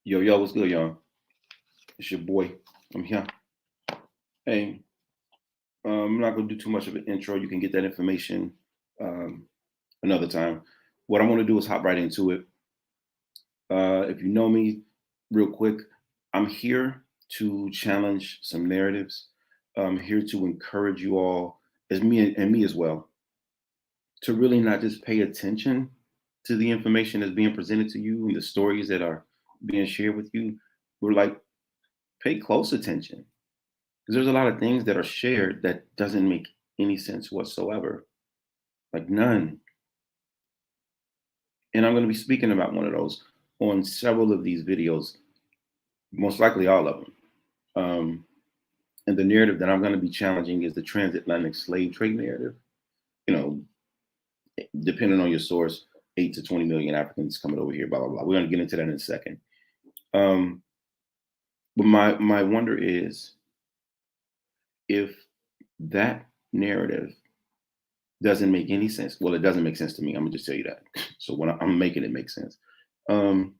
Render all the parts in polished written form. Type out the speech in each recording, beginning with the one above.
Yo, what's good, y'all? It's your boy. I'm here. Hey, I'm not gonna do too much of an intro. You can get that information um, another time. What I want to do is hop right into it. If you know me, real quick, I'm here to challenge some narratives. I'm here to encourage you all, as me as well, to really not just pay attention to the information that's being presented to you and the stories that are being shared with you. We're like, pay close attention because there's a lot of things that are shared that doesn't make any sense whatsoever, like none. And I'm going to be speaking about one of those on several of these videos, most likely all of them. And the narrative that I'm going to be challenging is the transatlantic slave trade narrative. You know, depending on your source, 8 to 20 million Africans coming over here, blah blah blah. We're going to get into that in a second. Um, but my wonder is if that narrative doesn't make any sense. Well, it doesn't make sense to me. I'm gonna just tell you that. So when I'm making it make sense. Um,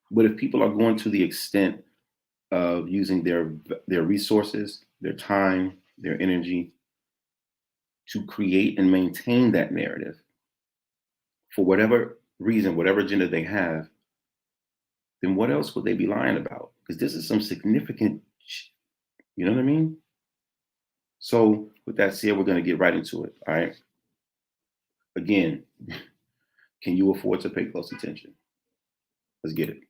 but if people are going to the extent of using their resources, their time, their energy to create and maintain that narrative for whatever reason, whatever agenda they have, then what else would they be lying about? Because this is some significant, you know what I mean? So with that said, we're going to get right into it. All right. Again, can you afford to pay close attention? Let's get it.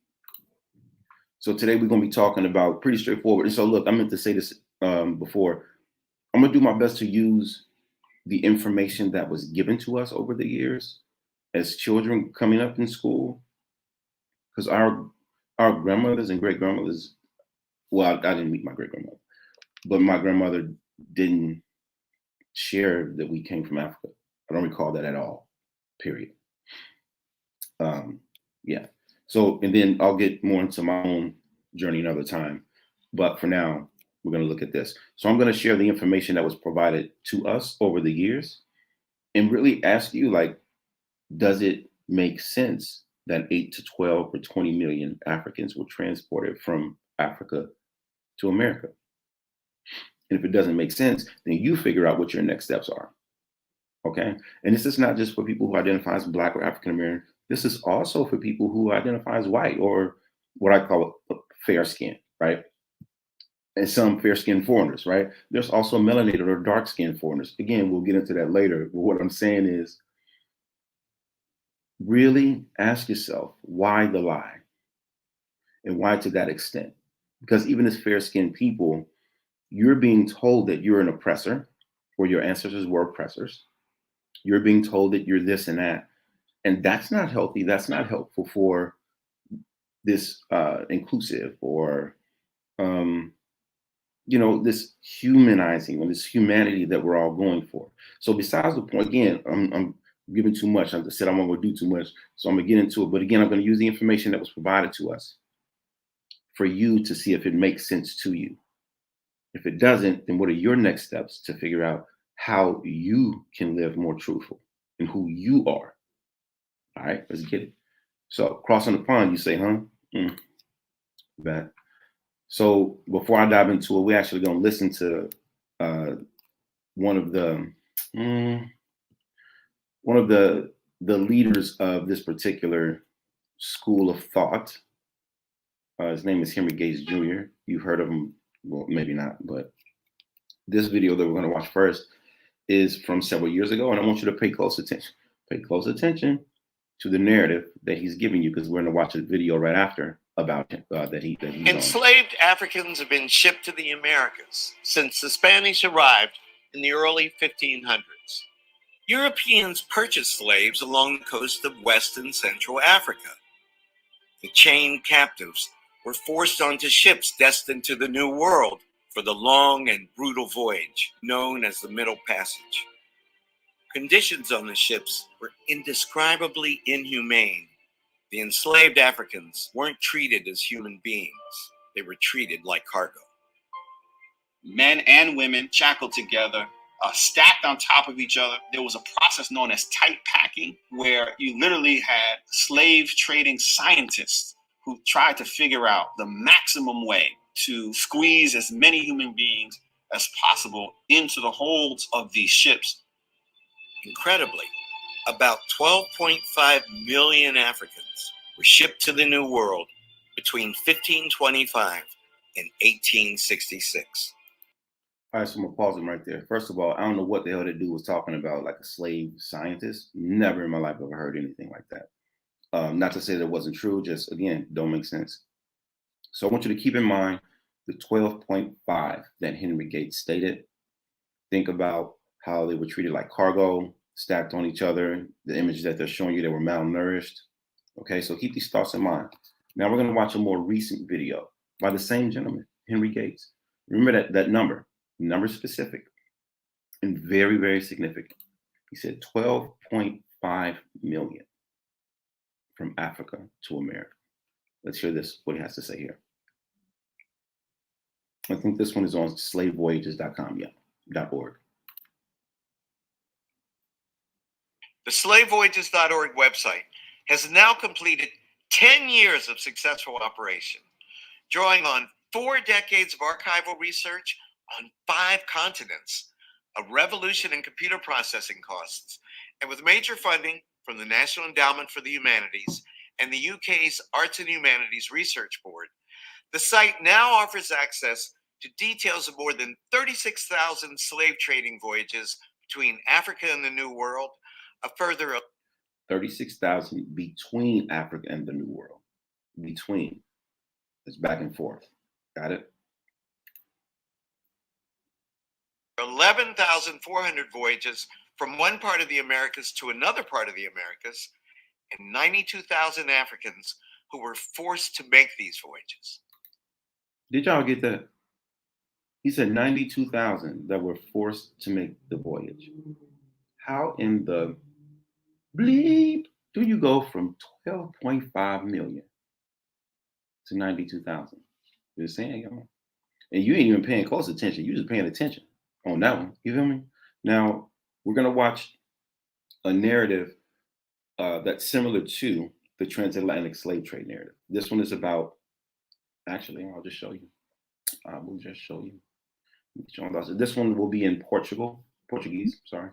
So today we're going to be talking about pretty straightforward. And so look, I meant to say this before. I'm going to do my best to use the information that was given to us over the years as children coming up in school, because our grandmothers and great grandmothers. Well, I didn't meet my great grandmother, but my grandmother didn't share that we came from Africa. I don't recall that at all. Period. Yeah. So, and then I'll get more into my own journey another time. But for now, we're going to look at this. So I'm going to share the information that was provided to us over the years and really ask you, like, does it make sense that 8 to 12 or 20 million Africans were transported from Africa to America? And if it doesn't make sense, then you figure out what your next steps are. Okay. And this is not just for people who identify as Black or African American. This is also for people who identify as white or what I call fair skin, right? And some fair skinned foreigners, right? There's also melanated or dark skinned foreigners. Again, we'll get into that later. But what I'm saying is really ask yourself why the lie and why to that extent? Because even as fair skinned people, you're being told that you're an oppressor or your ancestors were oppressors. You're being told that you're this and that. And that's not healthy. That's not helpful for this inclusive or, this humanizing or this humanity that we're all going for. So besides the point, again, I'm giving too much. I said I'm going to do too much. So I'm going to get into it. But again, I'm going to use the information that was provided to us for you to see if it makes sense to you. If it doesn't, then what are your next steps to figure out how you can live more truthful and who you are? All right, let's get it. So crossing the pond, you say, huh? That. So before I dive into it, we're actually going to listen to one of the leaders of this particular school of thought. His name is Henry Gates Jr. You've heard of him, well, maybe not, but this video that we're going to watch first is from several years ago, and I want you to pay close attention. Pay close attention to the narrative that he's giving you, because we're going to watch a video right after about him that he's Enslaved Africans have been shipped to the Americas since the Spanish arrived in the early 1500s. Europeans purchased slaves along the coast of West and Central Africa. The chained captives were forced onto ships destined to the New World for the long and brutal voyage known as the Middle Passage. Conditions on the ships were indescribably inhumane. The enslaved Africans weren't treated as human beings. They were treated like cargo. Men and women shackled together, stacked on top of each other. There was a process known as tight packing, where you literally had slave trading scientists who tried to figure out the maximum way to squeeze as many human beings as possible into the holds of these ships. Incredibly, about 12.5 million Africans were shipped to the New World between 1525 and 1866. All right, so I'm gonna pause him right there. First of all, I don't know what the hell that dude was talking about, like a slave scientist. Never in my life ever heard anything like that. Not to say that it wasn't true, just again, don't make sense. So I want you to keep in mind the 12.5 that Henry Gates stated. Think about how they were treated like cargo, stacked on each other, the images that they're showing you, they were malnourished. Okay, so keep these thoughts in mind. Now we're gonna watch a more recent video by the same gentleman, Henry Gates. Remember that number specific and very, very significant. He said 12.5 million from Africa to America. Let's hear this, what he has to say here. I think this one is on slavevoyages.com, yeah, .org. The slavevoyages.org website has now completed 10 years of successful operation, drawing on 4 decades of archival research on 5 continents, a revolution in computer processing costs, and with major funding from the National Endowment for the Humanities and the UK's Arts and Humanities Research Board. The site now offers access to details of more than 36,000 slave trading voyages between Africa and the New World, a further 36,000 between Africa and the New World. Between. It's back and forth. Got it? 11,400 voyages from one part of the Americas to another part of the Americas, and 92,000 Africans who were forced to make these voyages. Did y'all get that? He said 92,000 that were forced to make the voyage. How in the bleep do you go from 12.5 million to 92,000? You're saying, y'all. And you ain't even paying close attention. You just paying attention on that one. You feel me? Now, we're going to watch a narrative that's similar to the Transatlantic Slave Trade narrative. This one is about, actually, I'll just show you. I will just show you. This one will be in Portuguese, sorry.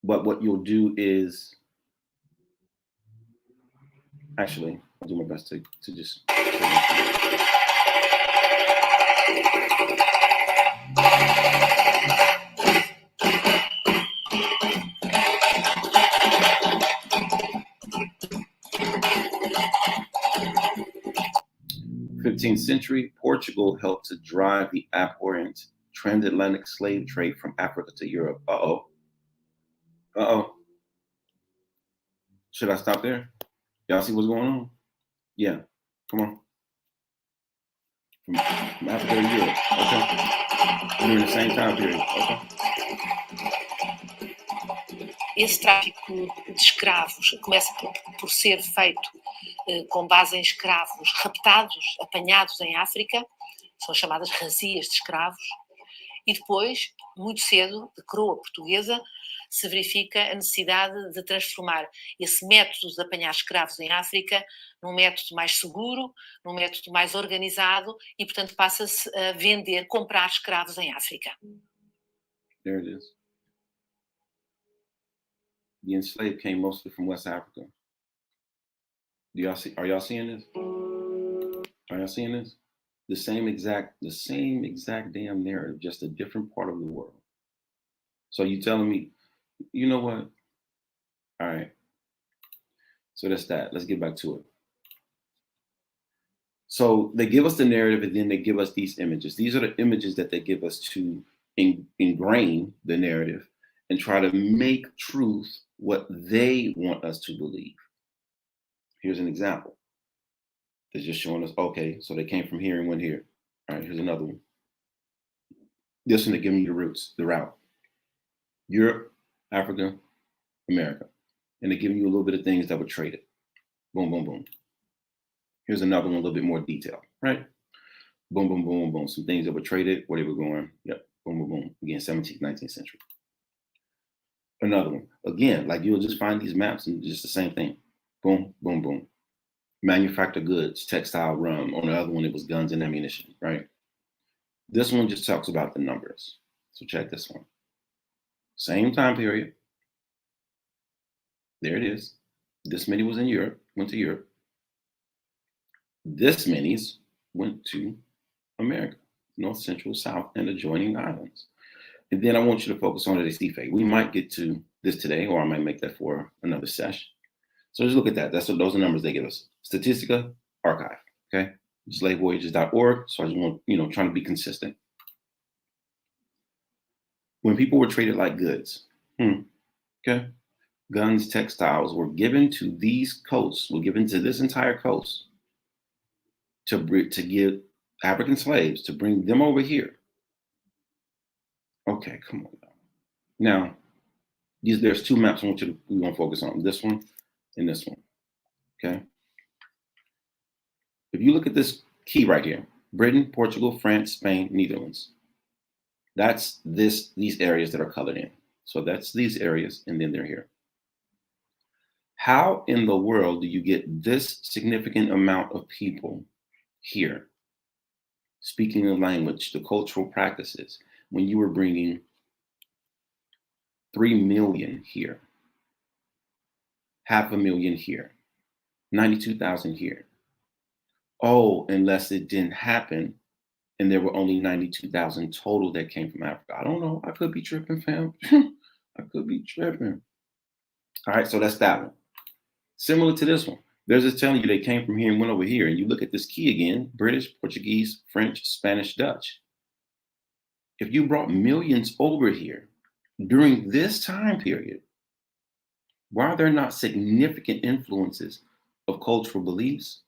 But what you'll do is, actually, I'll do my best to just. 15th century, Portugal helped to drive the abhorrent transatlantic slave trade from Africa to Europe. Should I stop there? Y'all see what's going on? Yeah, come on. From Africa to Europe, okay. During the same time period, okay. Esse tráfico de escravos começa por ser feito com base em escravos raptados, apanhados em África, são chamadas razias de escravos, e depois, muito cedo, de coroa portuguesa, se verifica a necessidade de transformar esse método de apanhar escravos em África num método mais seguro, num método mais organizado, e, portanto, passa-se a vender, comprar escravos em África. There it is. The enslaved came mostly from West Africa. Do y'all see? Are y'all seeing this? Are y'all seeing this? The same exact damn narrative, just a different part of the world. So you telling me, you know what? All right. So that's that. Let's get back to it. So they give us the narrative, and then they give us these images. These are the images that they give us to ingrain the narrative and try to make truth what they want us to believe. Here's an example. They're just showing us, okay, so they came from here and went here. All right, here's another one. This one, they're giving you the roots, the route. Europe, Africa, America. And they're giving you a little bit of things that were traded. Boom, boom, boom. Here's another one, a little bit more detail, right? Boom, boom, boom, boom. Some things that were traded, where they were going. Yep, boom, boom, boom. Again, 17th, 19th century. Another one. Again, like you'll just find these maps and just the same thing. Boom, boom, boom. Manufactured goods, textile, rum. On the other one, it was guns and ammunition, right? This one just talks about the numbers. So check this one. Same time period. There it is. This many was in Europe, went to Europe. This many's went to America, North, Central, South, and adjoining islands. And then I want you to focus on the CFA. We might get to this today, or I might make that for another session. So just look at that. Those are numbers they give us. Statistica Archive, okay? Slavevoyages.org. So I just want, trying to be consistent. When people were traded like goods, okay? Guns, textiles were given to these coasts, were given to this entire coast to give African slaves, to bring them over here. Okay, come on now. There's two maps we want to focus on, this one and this one, okay? If you look at this key right here, Britain, Portugal, France, Spain, Netherlands, that's these areas that are colored in. So that's these areas, and then they're here. How in the world do you get this significant amount of people here speaking the language, the cultural practices, when you were bringing 3 million here, 500,000 here, 92,000 here? Oh, unless it didn't happen and there were only 92,000 total that came from Africa. I don't know. I could be tripping, fam. I could be tripping. All right, so that's that one. Similar to this one. There's just telling you they came from here and went over here. And you look at this key again, British, Portuguese, French, Spanish, Dutch. If you brought millions over here during this time period, why are there not significant influences of cultural beliefs?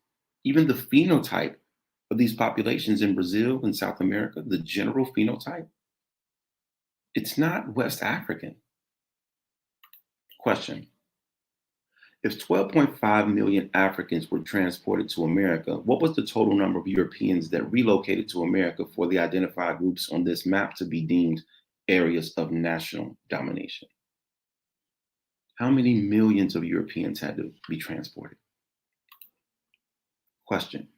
Even the phenotype of these populations in Brazil and South America, the general phenotype, it's not West African. Question. If 12.5 million Africans were transported to America, what was the total number of Europeans that relocated to America for the identified groups on this map to be deemed areas of national domination? How many millions of Europeans had to be transported? Question.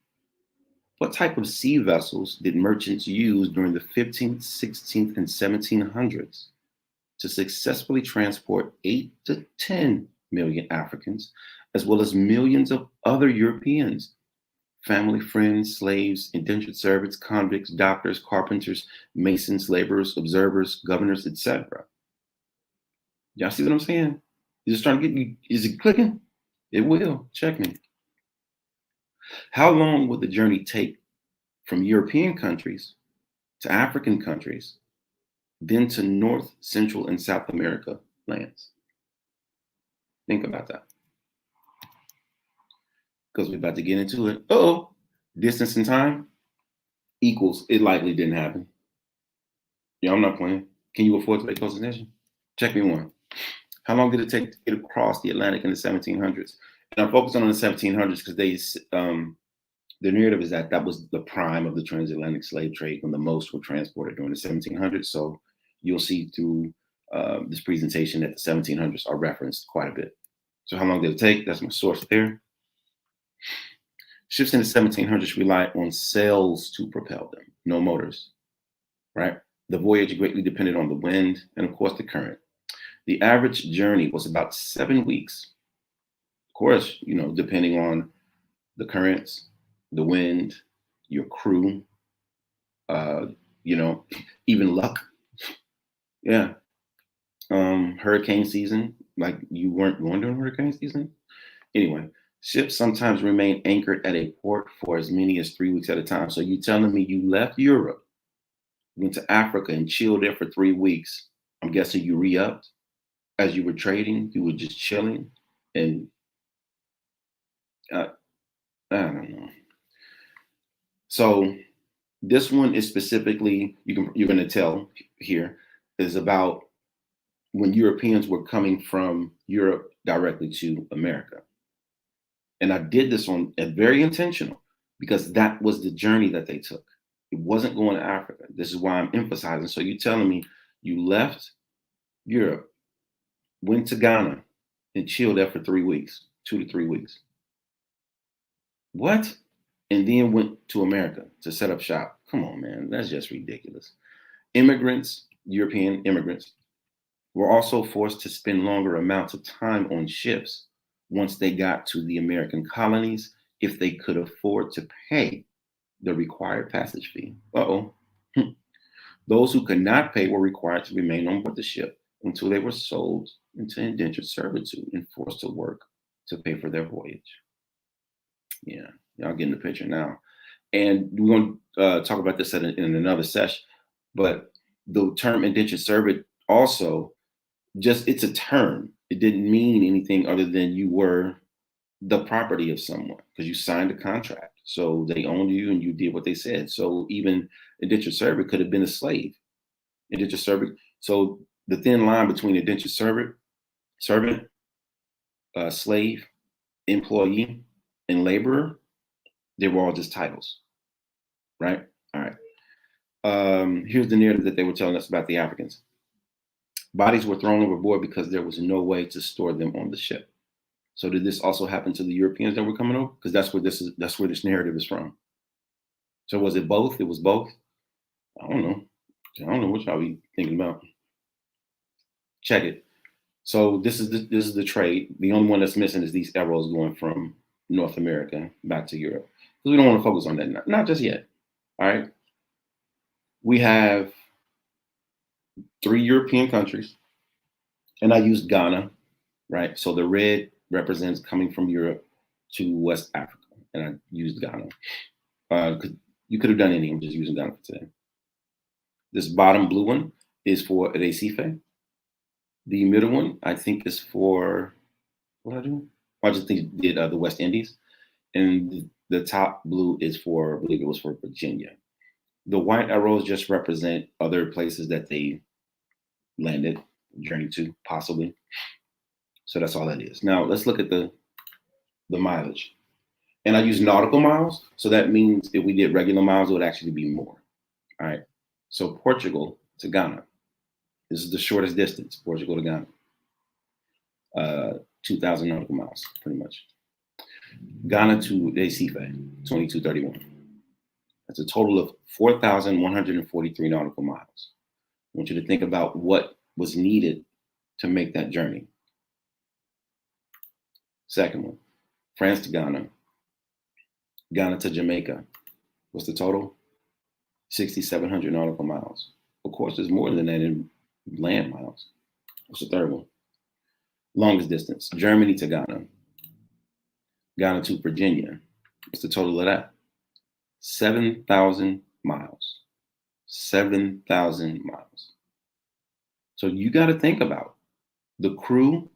What type of sea vessels did merchants use during the 15th, 16th, and 1700s to successfully transport 8 to 10 million Africans, as well as millions of other Europeans, family, friends, slaves, indentured servants, convicts, doctors, carpenters, masons, laborers, observers, governors, etc.? Y'all see what I'm saying? You're just trying to get you. Is it clicking? It will. Check me. How long would the journey take from European countries to African countries, then to North, Central, and South America lands? Think about that. Because we're about to get into it. Distance and time equals, it likely didn't happen. Yeah, I'm not playing. Can you afford to pay close attention? Check me one. How long did it take to get across the Atlantic in the 1700s? And I'm focusing on the 1700s because the narrative is that was the prime of the transatlantic slave trade, when the most were transported during the 1700s. So you'll see through this presentation that the 1700s are referenced quite a bit. So how long did it take? That's my source there. Ships in the 1700s relied on sails to propel them, no motors, right? The voyage greatly depended on the wind and, of course, the current. The average journey was about 7 weeks. Of course, depending on the currents, the wind, your crew, even luck. Yeah. Hurricane season, like you weren't going during hurricane season. Anyway, ships sometimes remain anchored at a port for as many as 3 weeks at a time. So you telling me you left Europe, went to Africa and chilled there for 3 weeks. I'm guessing you re-upped as you were trading. You were just chilling, and I don't know. So this one is specifically, you're going to tell here, is about when Europeans were coming from Europe directly to America. And I did this on very intentional, because that was the journey that they took. It wasn't going to Africa. This is why I'm emphasizing. So you're telling me you left Europe, went to Ghana, and chilled there for 3 weeks. 2 to 3 weeks. What? And then went to America to set up shop. Come on, man. That's just ridiculous. Immigrants, European immigrants, were also forced to spend longer amounts of time on ships once they got to the American colonies if they could afford to pay the required passage fee. Uh-oh. Those who could not pay were required to remain on board the ship until they were sold into indentured servitude and forced to work to pay for their voyage. Yeah, y'all getting the picture now. And we're going to talk about this in another session. But the term indentured servant also it's a term. It didn't mean anything other than you were the property of someone because you signed a contract. So they owned you and you did what they said. So even indentured servant could have been a slave. Indentured servant. So the thin line between indentured servant, slave, employee, and laborer, they were all just titles, right? All right. Here's the narrative that they were telling us about the Africans. Bodies were thrown overboard because there was no way to store them on the ship. So did this also happen to the Europeans that were coming over? Because that's where this narrative is from. So was it both? It was both. I don't know what y'all be thinking about. Check it. So this is the trade. The only one that's missing is these arrows going from North America back to Europe. Because we don't want to focus on that. Not just yet. All right. We have 3 European countries, and I used Ghana, right? So the red represents coming from Europe to West Africa, and I used Ghana. You could have done any. I'm just using Ghana for today. This bottom blue one is for Recife. The middle one, I think, is for what I do. I just think did the West Indies, and the top blue is for, I believe it was for Virginia. The white arrows just represent other places that they landed, journeyed to, possibly. So that's all that is. Now let's look at the mileage. And I use nautical miles, so that means if we did regular miles, it would actually be more. All right. So Portugal to Ghana. This is the shortest distance, Portugal to Ghana. 2,000 nautical miles, pretty much. Ghana to Recife, 2231. That's a total of 4,143 nautical miles. I want you to think about what was needed to make that journey. Second one, France to Ghana. Ghana to Jamaica. What's the total? 6,700 nautical miles. Of course, there's more than that in land miles. What's the third one? Longest distance, Germany to Ghana. Ghana to Virginia. What's the total of that? 7,000 miles. 7,000 miles. So you got to think about the crew,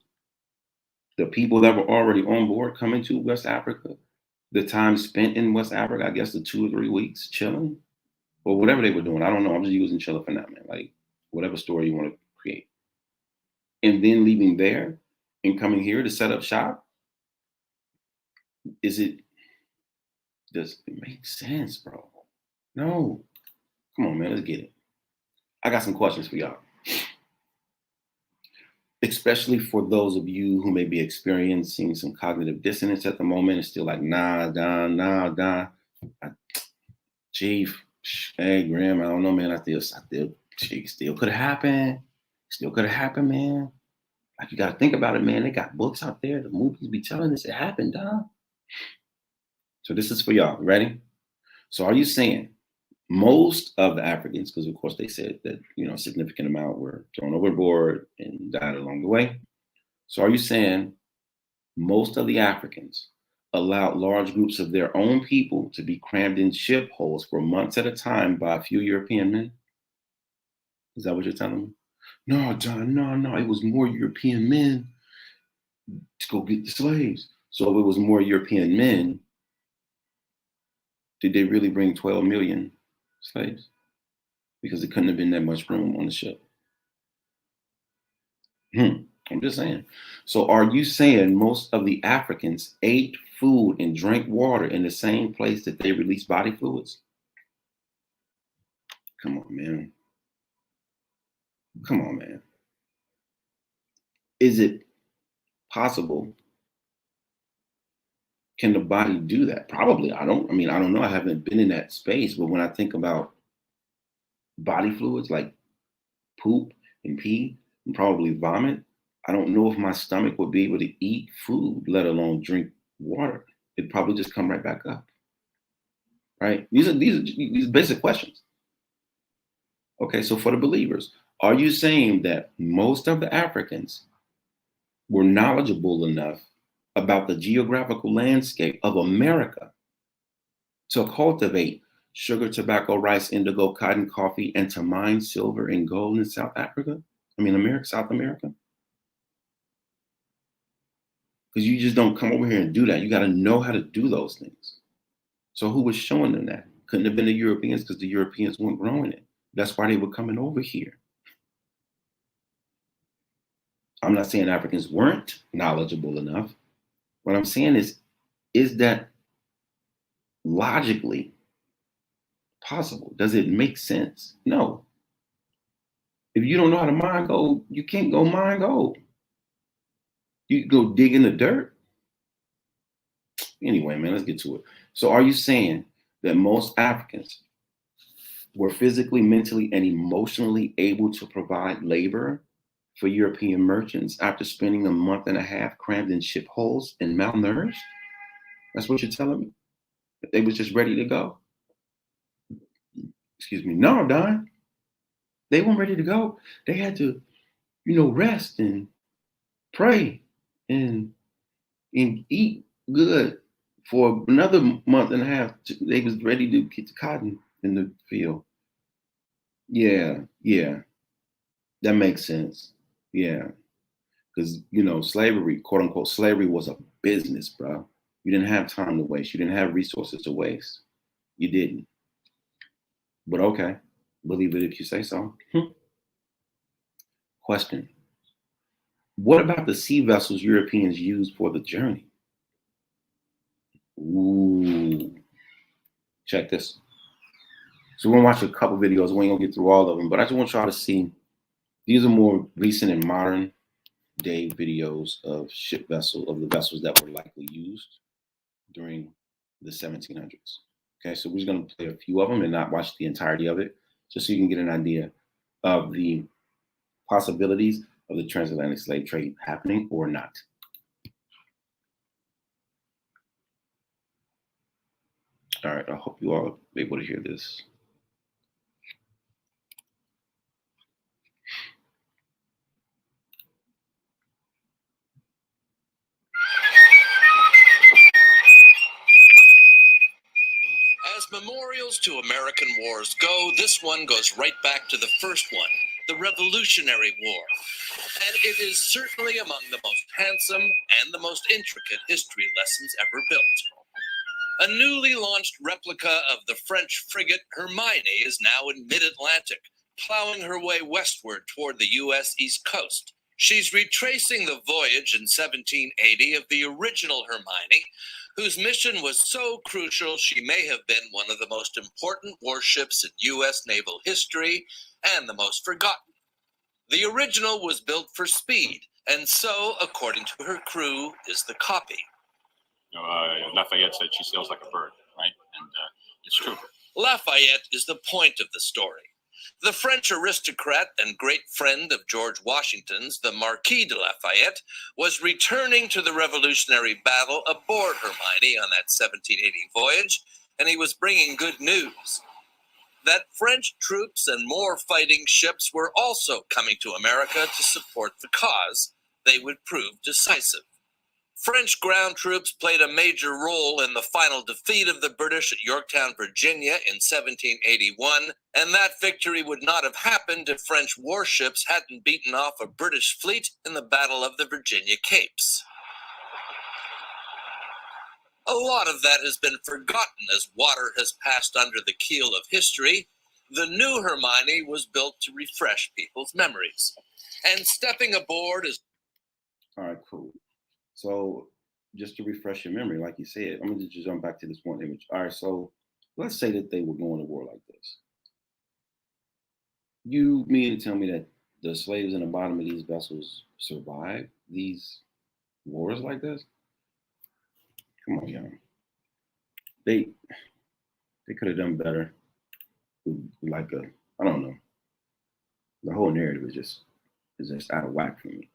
the people that were already on board coming to West Africa, the time spent in West Africa, I guess the 2 or 3 weeks chilling, or whatever they were doing. I don't know. I'm just using chilling for now, man. Like whatever story you want to create. And then leaving there and coming here to set up shop. Does it make sense, bro? No. Come on, man. Let's get it. I got some questions for y'all. Especially for those of you who may be experiencing some cognitive dissonance at the moment and still like, nah. Chief, hey, Graham, I don't know, man. I still could have happened. Still could have happened, man. Like, you got to think about it, man. They got books out there. The movies be telling us it happened, dog. So this is for y'all. Ready? So are you saying most of the Africans, because of course they said that, a significant amount were thrown overboard and died along the way. So are you saying most of the Africans allowed large groups of their own people to be crammed in ship holds for months at a time by a few European men? Is that what you're telling me? No, John, no. It was more European men to go get the slaves. So if it was more European men, did they really bring 12 million slaves? Because it couldn't have been that much room on the ship. I'm just saying. So are you saying most of the Africans ate food and drank water in the same place that they released body fluids? Come on, man. Come on, man. Is it possible Can the body do that? Probably. I don't know. I haven't been in that space, but when I think about body fluids like poop and pee and probably vomit, I don't know if my stomach would be able to eat food, let alone drink water. It'd probably just come right back up. Right? These are basic questions. Okay, so for the believers, are you saying that most of the Africans were knowledgeable enough about the geographical landscape of America to cultivate sugar, tobacco, rice, indigo, cotton, coffee, and to mine silver and gold in South Africa? South America? Because you just don't come over here and do that. You got to know how to do those things. So who was showing them that? Couldn't have been the Europeans, because the Europeans weren't growing it. That's why they were coming over here. I'm not saying Africans weren't knowledgeable enough. What I'm saying is that logically possible? Does it make sense? No. If you don't know how to mine gold, you can't go mine gold. You can go dig in the dirt. Anyway, man, let's get to it. So are you saying that most Africans were physically, mentally, and emotionally able to provide labor for European merchants after spending a month and a half crammed in ship holes and malnourished? That's what you're telling me? That they was just ready to go? Excuse me. No, Don. They weren't ready to go. They had to, rest and pray and eat good for another month and a half. They was ready to get the cotton in the field. Yeah, that makes sense. Yeah, because slavery, quote unquote, slavery was a business, bro. You didn't have time to waste. You didn't have resources to waste. You didn't. But okay, believe it if you say so. Question: what about the sea vessels Europeans used for the journey? Ooh, check this. So we're gonna watch a couple videos. We ain't gonna get through all of them, but I just want y'all to see. These are more recent and modern day videos of the vessels that were likely used during the 1700s. Okay, so we're just gonna play a few of them and not watch the entirety of it, just so you can get an idea of the possibilities of the transatlantic slave trade happening or not. All right, I hope you all are able to hear this. As memorials to American wars go, this one goes right back to the first one, the Revolutionary War. And it is certainly among the most handsome and the most intricate history lessons ever built. A newly launched replica of the French frigate Hermione is now in mid-Atlantic, plowing her way westward toward the U.S. East Coast. She's retracing the voyage in 1780 of the original Hermione, whose mission was so crucial she may have been one of the most important warships in U.S. naval history and the most forgotten. The original was built for speed, and so, according to her crew, is the copy. Lafayette said she sails like a bird, right? And it's true. Lafayette is the point of the story. The French aristocrat and great friend of George Washington's, the Marquis de Lafayette, was returning to the Revolutionary battle aboard Hermione on that 1780 voyage, and he was bringing good news. That French troops and more fighting ships were also coming to America to support the cause. They would prove decisive. French ground troops played a major role in the final defeat of the British at Yorktown, Virginia in 1781, and that victory would not have happened if French warships hadn't beaten off a British fleet in the Battle of the Virginia Capes. A lot of that has been forgotten as water has passed under the keel of history. The new Hermione was built to refresh people's memories. And stepping aboard is... All right, cool. So just to refresh your memory, like you said, I'm going to just jump back to this one image. All right, so let's say that they were going to war like this. You mean to tell me that the slaves in the bottom of these vessels survived these wars like this? Come on, y'all. They could have done better. Like I don't know. The whole narrative is just out of whack for me.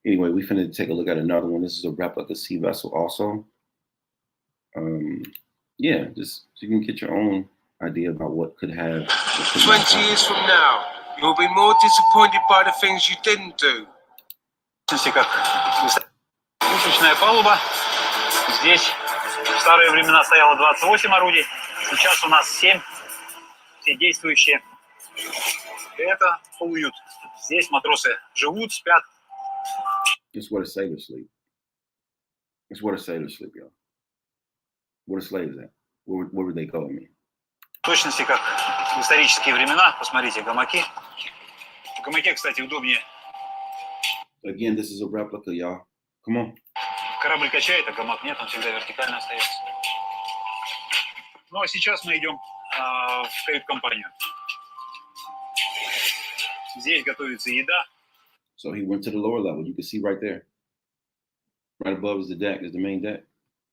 Anyway, we finna take a look at another one. This is a replica sea vessel also. Yeah, just so you can get your own idea about what could have. 20 years from now, you'll be more disappointed by the things you didn't do. Пушечная палуба. Здесь в старые времена стояло 28 орудий. Сейчас у нас 7. Все действующие. И это полуют. Здесь матросы живут, спят. It's where the sailors sleep. It's where the sailors sleep, y'all. Where the slaves at? Where would they go? I mean. В точности, как в исторические времена. Посмотрите, гамаки. В гамаке, кстати, удобнее. Again, this is a replica, y'all. Come on. Корабль качает, а гамак нет, он всегда вертикально остается. Ну, а сейчас мы идем в кают-компанию. Здесь готовится еда. So he went to the lower level. You can see right there. Right above is the deck, is the main deck.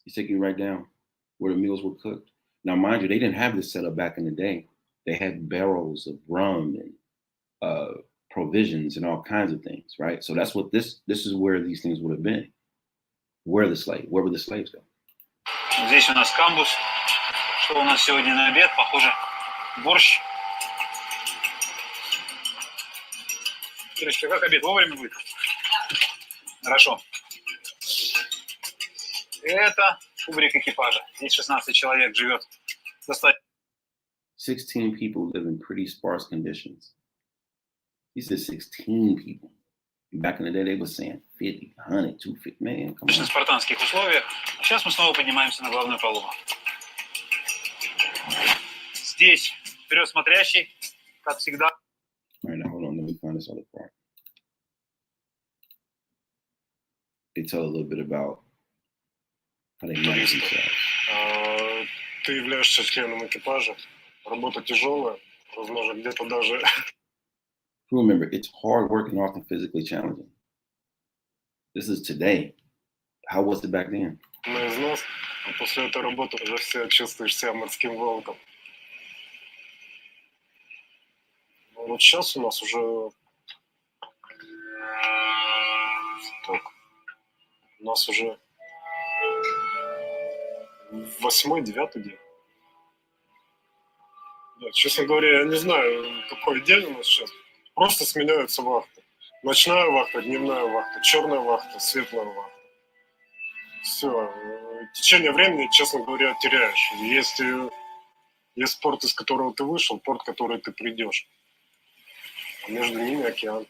He's taking you right down where the meals were cooked. Now, mind you, they didn't have this set up back in the day. They had barrels of rum and provisions and all kinds of things, right? So that's what this is where these things would have been. Where would the slaves go? Здесь у нас камбус. Что у нас сегодня на обед? Похоже, борщ. Ирочка, как обед? Вовремя будет? Хорошо. Это кубрик экипажа. Здесь 16 человек живет. 16 people live in pretty sparse conditions. He said 16 people. Back in the day, they were saying 50, 100, 250. Man, come on. В спартанских условиях. Сейчас мы снова поднимаемся на главную палубу. Здесь вперед смотрящий, как всегда. All right, now hold on. Let me find this other part. They tell a little bit about how they manage themselves. Ты являешься членом экипажа. Работа тяжелая. Возможно, где-то даже... Remember, it's hard work and often physically challenging. This is today. How was it back then? На износ, а после этой работы уже все чувствуешь себя морским волком. Вот сейчас у нас уже... Так. У нас уже 8-9 день. Да, честно говоря, я не знаю, какой день у нас сейчас. Просто сменяются вахты. Ночная вахта, дневная вахта, черная вахта, светлая вахта. Все. Течение времени, честно говоря, теряешь. Есть порт, из которого ты вышел, порт, в который ты придешь. А между ними океан.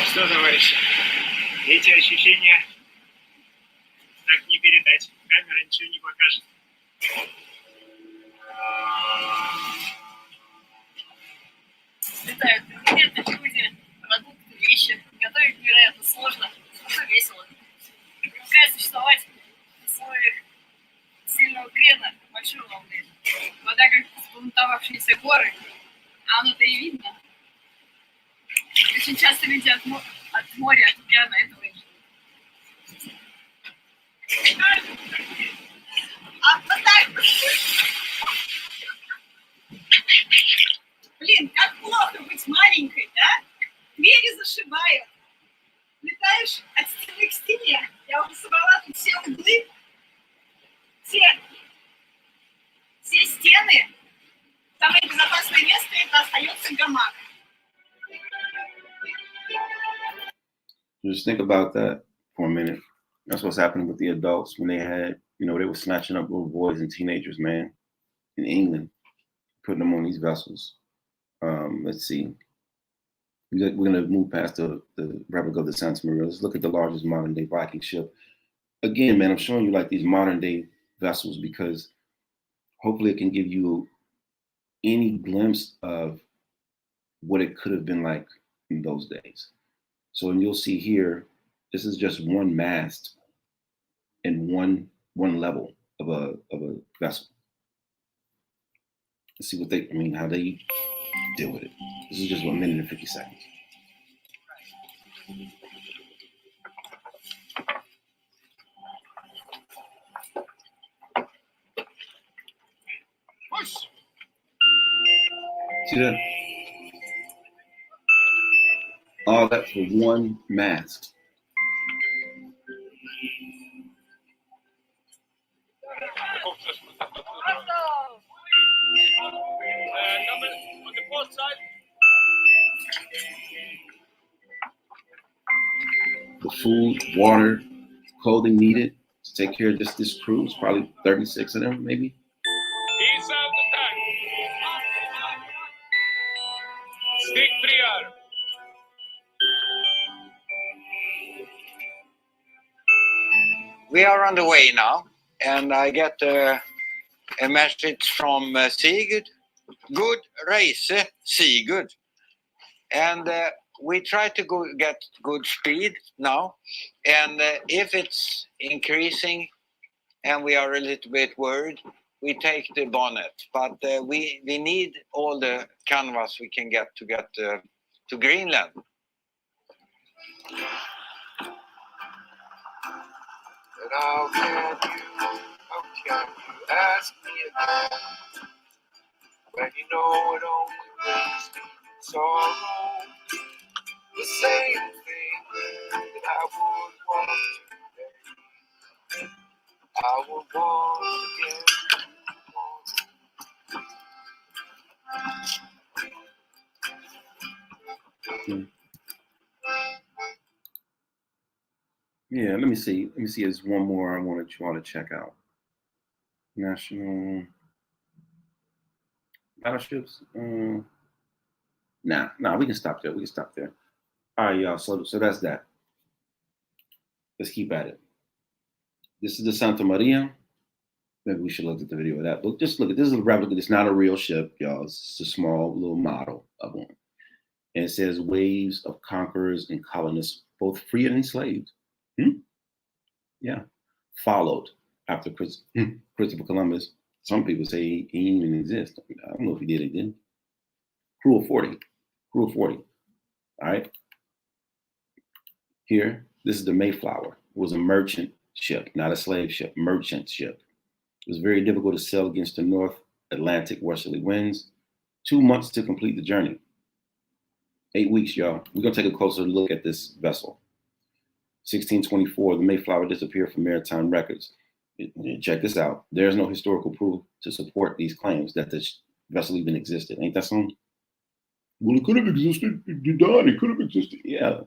Что, товарищи, эти ощущения так не передать. Камера ничего не покажет. Летают предметы, люди, продукты, вещи. Готовить невероятно сложно, зато весело. Помогает существовать в условиях сильного крена большой волны. Вода как взбунтовавшиеся горы, а оно-то и видно. Очень часто люди от моря, от океана этого и ждут. А вот так. Блин, как плохо быть маленькой, да? Двери зашибают. Летаешь от стены к стене. Я уже собрала тут все углы. Все стены. Самое безопасное место — это остается гамак. Just think about that for a minute. That's what's happening with the adults when they had, they were snatching up little boys and teenagers, man, in England, putting them on these vessels. Let's see. We're going to move past the replica of the Santa Maria. Let's look at the largest modern day Viking ship. Again, man, I'm showing you like these modern day vessels because hopefully it can give you any glimpse of what it could have been like in those days. So, and you'll see here, this is just one mast and one level of a vessel. Let's see how they deal with it. This is just 1 minute and 50 seconds. See that? All that for one mask. The food, water, clothing needed to take care of just this crew is probably 36 of them, maybe. We are on the way now, and I get a message from Sigurd. Good race, Sigurd. And we try to get good speed now. And if it's increasing and we are a little bit worried, we take the bonnet. But we need all the canvas we can get to Greenland. And how can you ask me again when you know it only brings me sorrow? The same thing that I would want today, I would want again. Yeah, let me see. Let me see. There's one more I wanted you all to check out. National battleships. Nah, we can stop there. We can stop there. All right, y'all. So that's that. Let's keep at it. This is the Santa Maria. Maybe we should look at the video of that. Look, just look at this is a replica. It's not a real ship, y'all. It's a small little model of one. And it says waves of conquerors and colonists, both free and enslaved. Yeah. Followed after Christopher Columbus. Some people say he didn't even exist. I don't know if he did or didn't. Crew of 40. Crew of 40. All right. Here, this is the Mayflower. It was a merchant ship, not a slave ship, merchant ship. It was very difficult to sail against the North Atlantic westerly winds. 2 months to complete the journey. 8 weeks, y'all. We're going to take a closer look at this vessel. 1624, the Mayflower disappeared from maritime records. Check this out. There's no historical proof to support these claims that this vessel even existed. Ain't that something? Well, it could have existed. It could have existed. Yeah.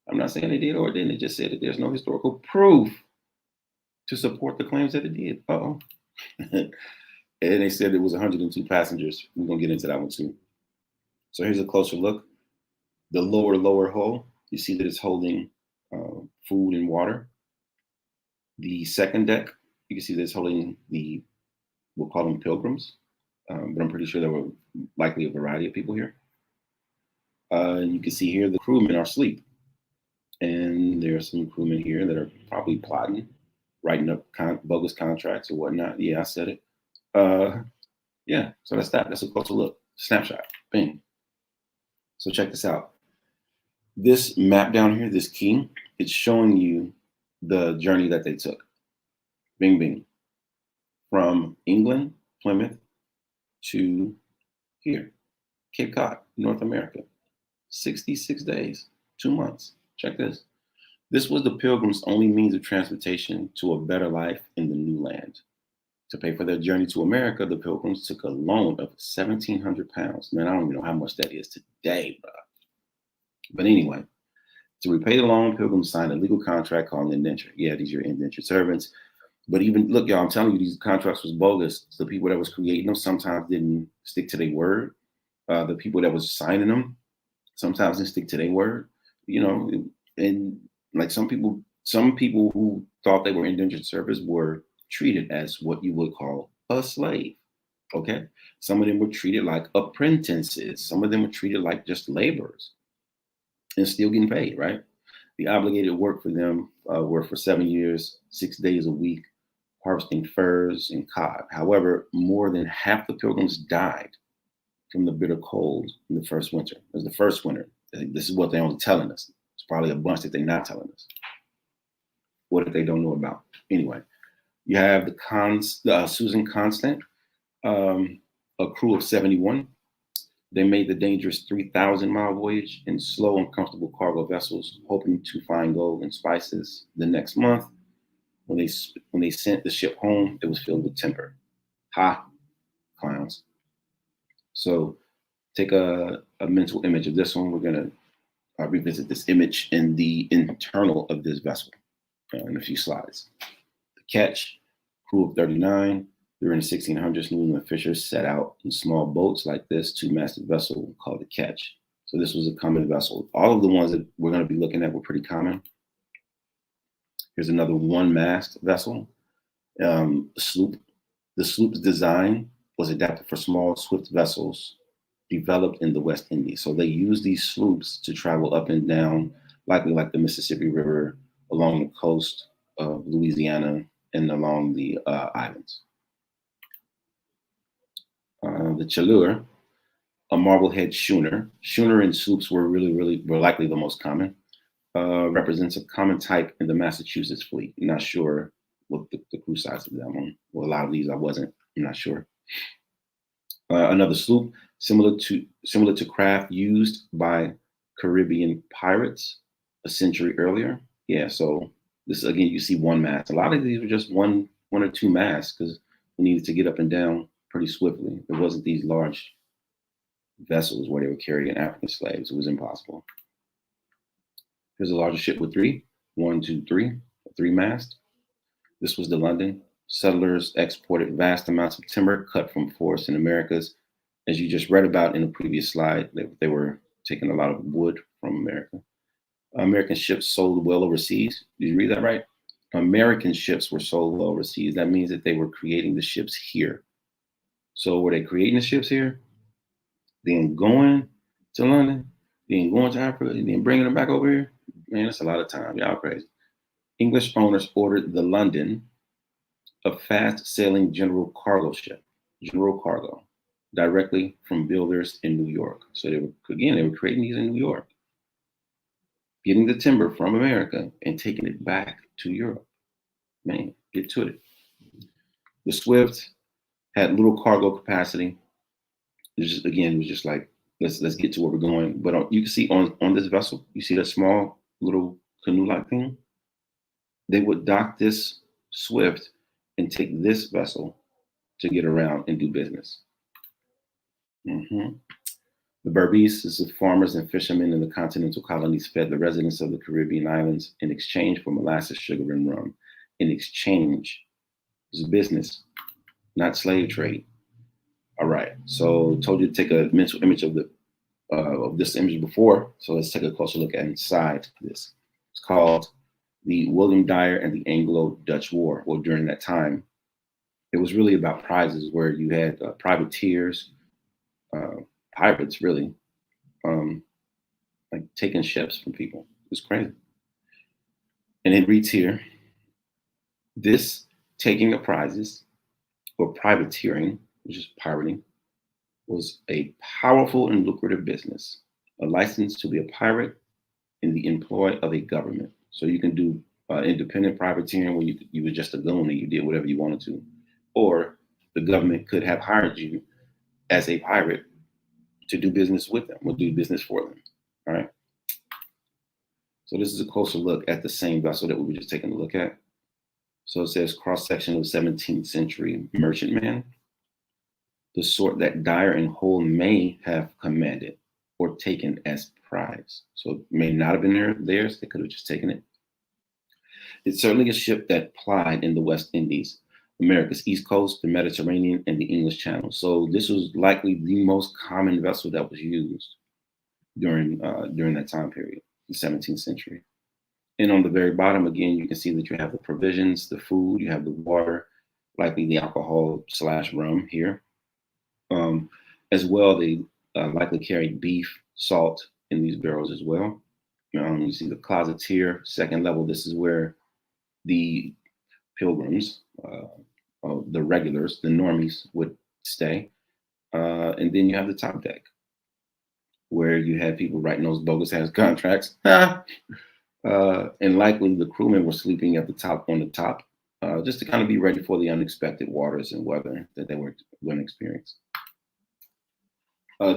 I'm not saying it did or it didn't. It just said that there's no historical proof to support the claims that it did. Uh-oh. And they said there was 102 passengers. We're going to get into that one too. So here's a closer look. The lower hull, you see that it's holding food and water. The second deck, you can see that it's holding we'll call them pilgrims, but I'm pretty sure there were likely a variety of people here. And you can see here the crewmen are asleep. And there are some crewmen here that are probably plotting, writing up bogus contracts or whatnot. Yeah, I said it. Yeah, so that's that. That's a closer look. Snapshot. Bing. So check this out. This map down here, this key, it's showing you the journey that they took. Bing, bing. From England, Plymouth, to here, Cape Cod, North America. 66 days, 2 months. Check this. This was the Pilgrims' only means of transportation to a better life in the new land. To pay for their journey to America, the Pilgrims took a loan of 1,700 pounds. Man, I don't even know how much that is today, bro. But anyway, to repay the loan, Pilgrims signed a legal contract called an indenture. Yeah, these are your indentured servants. But even, look, y'all, I'm telling you, these contracts was bogus. The people that was creating them sometimes didn't stick to their word. The people that was signing them sometimes didn't stick to their word. You know, and like some people who thought they were indentured servants were treated as what you would call a slave. Okay. Some of them were treated like apprentices. Some of them were treated like just laborers and still getting paid, right? The obligated work for them were for 7 years, 6 days a week, harvesting furs and cod. However, more than half the Pilgrims died from the bitter cold in the first winter. It was the first winter. This is what they're only telling us. It's Probably a bunch that they're not telling us. What if they don't know about? Anyway, you have the Susan Constant, a crew of 71. They made the dangerous 3,000-mile voyage in slow, uncomfortable cargo vessels, hoping to find gold and spices. The next month, when they sent the ship home, it was filled with timber. Ha, clowns. So take a mental image of this one. We're going to revisit this image in the internal of this vessel in a few slides. The Ketch, crew of 39. During the 1600s, New England fishers set out in small boats like this two-masted vessel called the Ketch. So this was a common vessel. All of the ones that we're going to be looking at were pretty common. Here's another one-mast vessel, the sloop. The sloop's design was adapted for small, swift vessels developed in the West Indies. So they used these sloops to travel up and down, likely like the Mississippi River, along the coast of Louisiana and along the islands. The Chaleur, a marblehead schooner. Schooner and sloops were likely the most common. Represents a common type in the Massachusetts fleet. I'm not sure what the crew size of that one. Well, a lot of these I'm not sure. Another sloop, similar to craft used by Caribbean pirates a century earlier. Yeah, so this again, you see one mast. A lot of these were just one or two masts because we needed to get up and down pretty swiftly. There wasn't these large vessels where they were carrying African slaves. It was impossible. Here's a larger ship with three mast. This was the London. Settlers exported vast amounts of timber cut from forests in Americas. As you just read about in the previous slide, they were taking a lot of wood from America. American ships sold well overseas. Did you read that right? American ships were sold well overseas. That means that they were creating the ships here. So were they creating the ships here, then going to London, then going to Africa, and then bringing them back over here? Man, that's a lot of time. Y'all crazy. English owners ordered the London, a fast-sailing general cargo ship, general cargo, directly from builders in New York. So they were creating these in New York, getting the timber from America and taking it back to Europe. Man, get to it. The Swift had little cargo capacity. It was just like, let's get to where we're going. But you can see on this vessel, you see that small little canoe-like thing? They would dock this Swift and take this vessel to get around and do business. The Berbice is farmers and fishermen in the continental colonies fed the residents of the Caribbean islands in exchange for molasses, sugar, and rum. In exchange, it was business, not slave trade. All right, so told you to take a mental image of this image before. So let's take a closer look at inside this. It's called the William Dyer and the Anglo-Dutch War. Well, during that time, it was really about prizes where you had privateers, pirates really, like taking ships from people. It was crazy. And it reads here, this taking of prizes or privateering, which is pirating, was a powerful and lucrative business, a license to be a pirate in the employ of a government. So you can do independent privateering where you were just a goon and you did whatever you wanted to. Or the government could have hired you as a pirate to do business with them or do business for them. All right. So this is a closer look at the same vessel that we were just taking a look at. So it says cross-section of 17th century merchantman, the sort that Dyer and Hull may have commanded or taken as prize. So it may not have been theirs. They could have just taken it. It's certainly a ship that plied in the West Indies, America's East Coast, the Mediterranean, and the English Channel. So this was likely the most common vessel that was used during that time period, the 17th century. And on the very bottom, again, you can see that you have the provisions, the food, you have the water, likely the alcohol / rum here. As well, they likely carried beef, salt in these barrels as well. You see the closets here, second level. This is where the pilgrims, the regulars, the normies would stay. And then you have the top deck, where you had people writing those bogus ass contracts. And likely the crewmen were sleeping at the top on the top, just to kind of be ready for the unexpected waters and weather that they were going to experience.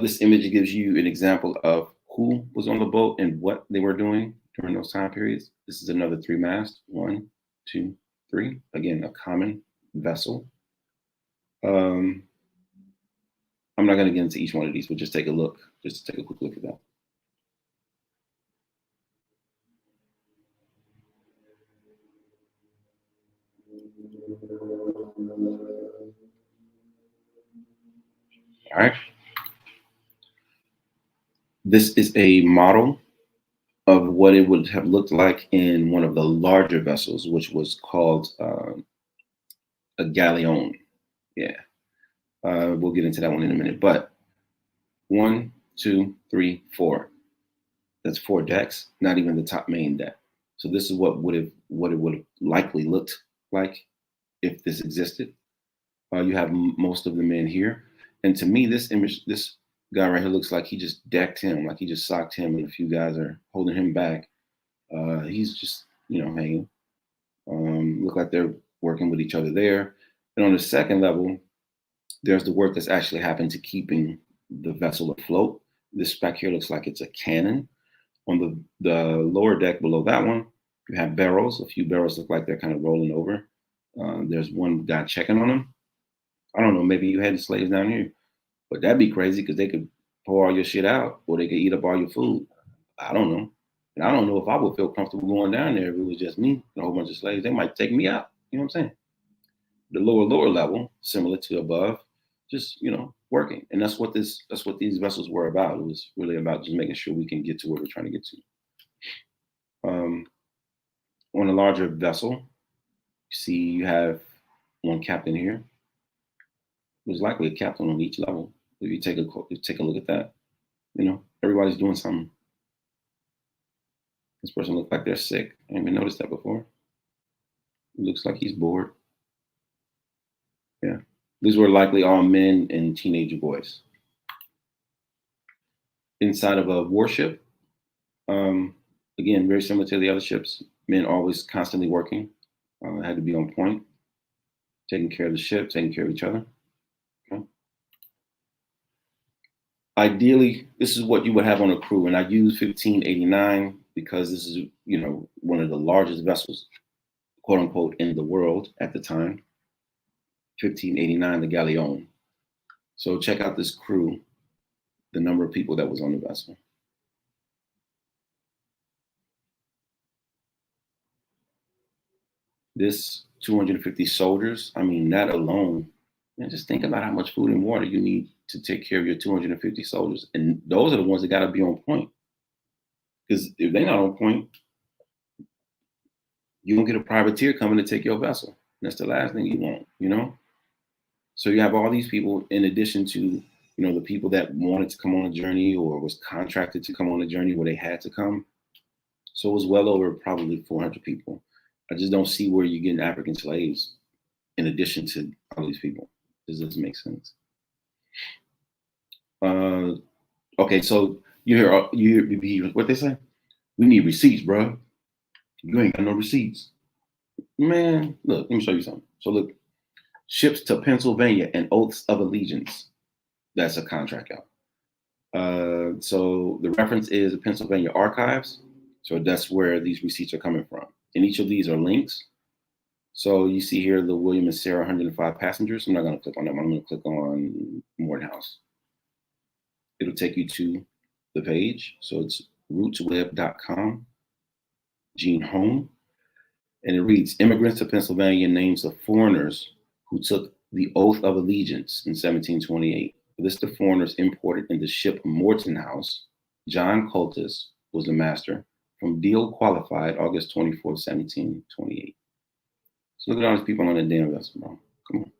This image gives you an example of who was on the boat and what they were doing during those time periods. This is another 3-mast, 1, 2, 3. Again, a common vessel. I'm not going to get into each one of these, but just take a look, just to take a quick look at that. All right. This is a model of what it would have looked like in one of the larger vessels, which was called a galleon. Yeah. We'll get into that one in a minute. But 1, 2, 3, 4. That's 4 decks, not even the top main deck. So this is what it would have likely looked like if this existed. You have most of the men here. And to me, this image, this guy right here looks like he just decked him, like he just socked him, and a few guys are holding him back. He's just, hanging. Look like they're working with each other there. And on the second level, there's the work that's actually happened to keeping the vessel afloat. This back here looks like it's a cannon. On the lower deck below that one, you have barrels. A few barrels look like they're kind of rolling over. There's one guy checking on them. I don't know, maybe you had the slaves down here, but that'd be crazy because they could pour all your shit out or they could eat up all your food. I don't know. And I don't know if I would feel comfortable going down there if it was just me and a whole bunch of slaves. They might take me out. You know what I'm saying? The lower level, similar to above, just, working. And that's what these vessels were about. It was really about just making sure we can get to where we're trying to get to. On a larger vessel, you see you have one captain here. There's likely a captain on each level. If you take a look at that, everybody's doing something. This person looks like they're sick. I didn't even noticed that before. It looks like he's bored. Yeah. These were likely all men and teenage boys. Inside of a warship, again, very similar to the other ships, men always constantly working, had to be on point, taking care of the ship, taking care of each other. Okay. Ideally, this is what you would have on a crew, and I use 1589 because this is, one of the largest vessels, quote unquote, in the world at the time. 1589, the galleon. So check out this crew, the number of people that was on the vessel. This 250 soldiers, I mean, that alone, just think about how much food and water you need to take care of your 250 soldiers. And those are the ones that got to be on point. Because if they're not on point, you don't get a privateer coming to take your vessel. And that's the last thing you want, So you have all these people in addition to, the people that wanted to come on a journey or was contracted to come on a journey where they had to come. So it was well over probably 400 people. I just don't see where you're getting African slaves in addition to all these people. This doesn't make sense. Okay, so you hear what they say? We need receipts, bro. You ain't got no receipts. Man, look, let me show you something. So look, ships to Pennsylvania and oaths of allegiance. That's a contract out. So the reference is the Pennsylvania Archives. So that's where these receipts are coming from. And each of these are links. So you see here the William and Sarah 105 passengers. I'm not going to click on them. I'm going to click on Morehouse. It'll take you to the page. So it's rootsweb.com, Gene Home. And it reads, immigrants to Pennsylvania, names of foreigners who took the oath of allegiance in 1728. List of foreigners imported in the ship Morton House. John Cultus was the master. From Deal qualified August 24th, 1728. So look at all these people on the damn vessel, bro. Come on.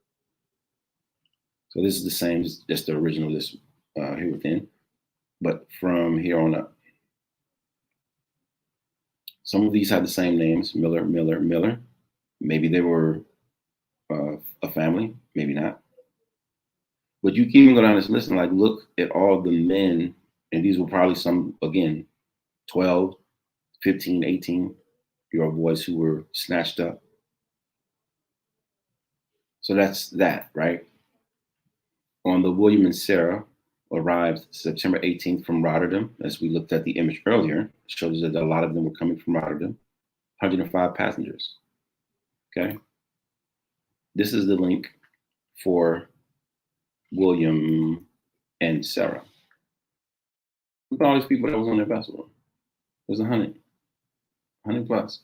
So this is the same, just the original list here within, but from here on up. Some of these have the same names, Miller, Miller, Miller. Maybe they were a family, maybe not. But you can even go down this list and look at all the men And these were probably some, again, 12, 15, 18-year-old boys who were snatched up. So that's that, right? On the William and Sarah arrived September 18th from Rotterdam. As we looked at the image earlier, it shows that a lot of them were coming from Rotterdam. 105 passengers. Okay. This is the link for William and Sarah. Look at all these people that was on their vessel. There's 100 plus.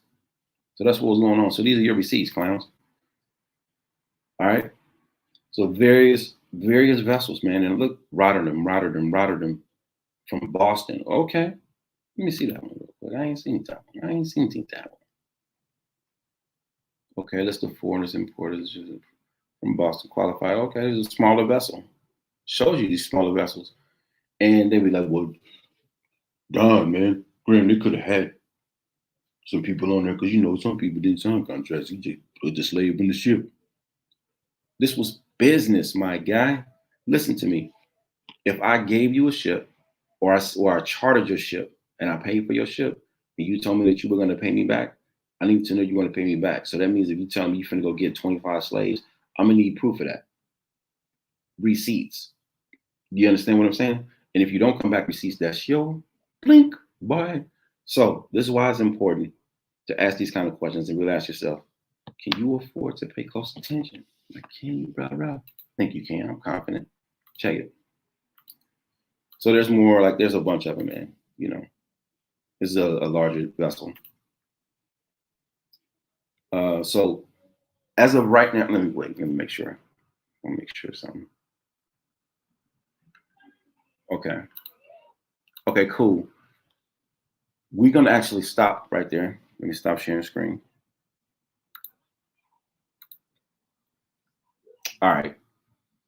So that's what was going on. So these are your receipts, clowns. All right. So various vessels, man. And look, Rotterdam from Boston. Okay. Let me see that one real quick. I ain't seen that one. Okay, that's the foreigners importers from Boston qualified. Okay, there's a smaller vessel. Shows you these smaller vessels. And they be like, well, darn, man, Graham, they could have had some people on there because, some people did sign contracts. You just put the slave in the ship. This was business, my guy. Listen to me. If I gave you a ship or I chartered your ship and I paid for your ship and you told me that you were going to pay me back, I need to know you want to pay me back. So that means if you tell me you're finna go get 25 slaves, I'm going to need proof of that. Receipts. Do you understand what I'm saying? And if you don't come back receipts, that's your blink, boy. So this is why it's important to ask these kind of questions and really ask yourself, can you afford to pay close attention? Like, can you, brother? I think you can. I'm confident. Check it. So there's more, like there's a bunch of them, man. This is a larger vessel. So as of right now, let me make sure. I'll make sure something. Okay, cool. We're gonna actually stop right there. Let me stop sharing screen. All right.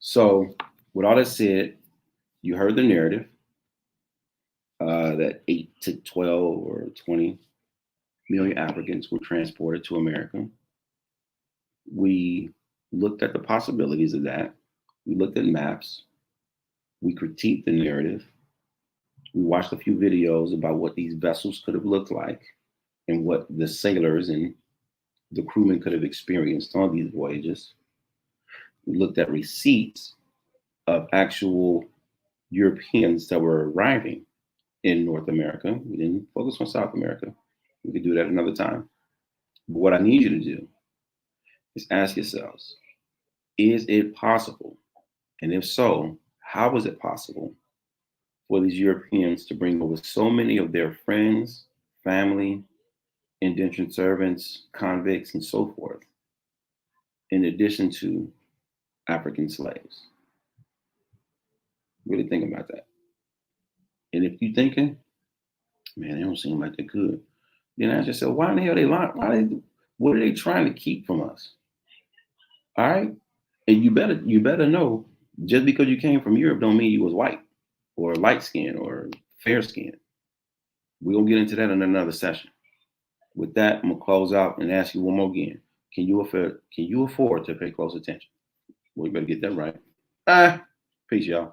So with all that said, you heard the narrative that 8 to 12 or 20 million Africans were transported to America. We looked at the possibilities of that. We looked at maps. We critiqued the narrative. We watched a few videos about what these vessels could have looked like and what the sailors and the crewmen could have experienced on these voyages. We looked at receipts of actual Europeans that were arriving in North America. We didn't focus on South America. We could do that another time. But what I need you to do is ask yourselves, is it possible? And if so, how is it possible for these Europeans to bring over so many of their friends, family, indentured servants, convicts, and so forth, in addition to African slaves? Really think about that. And if you're thinking, man, they don't seem like they could, then ask yourself, why in the hell they lying? What are they trying to keep from us? All right? And you better know, just because you came from Europe don't mean you was white or light skinned or fair skinned. We're gonna get into that in another session. With that, I'm gonna close out and ask you one more again. Can you afford to pay close attention? Well, you better get that right. Peace, y'all.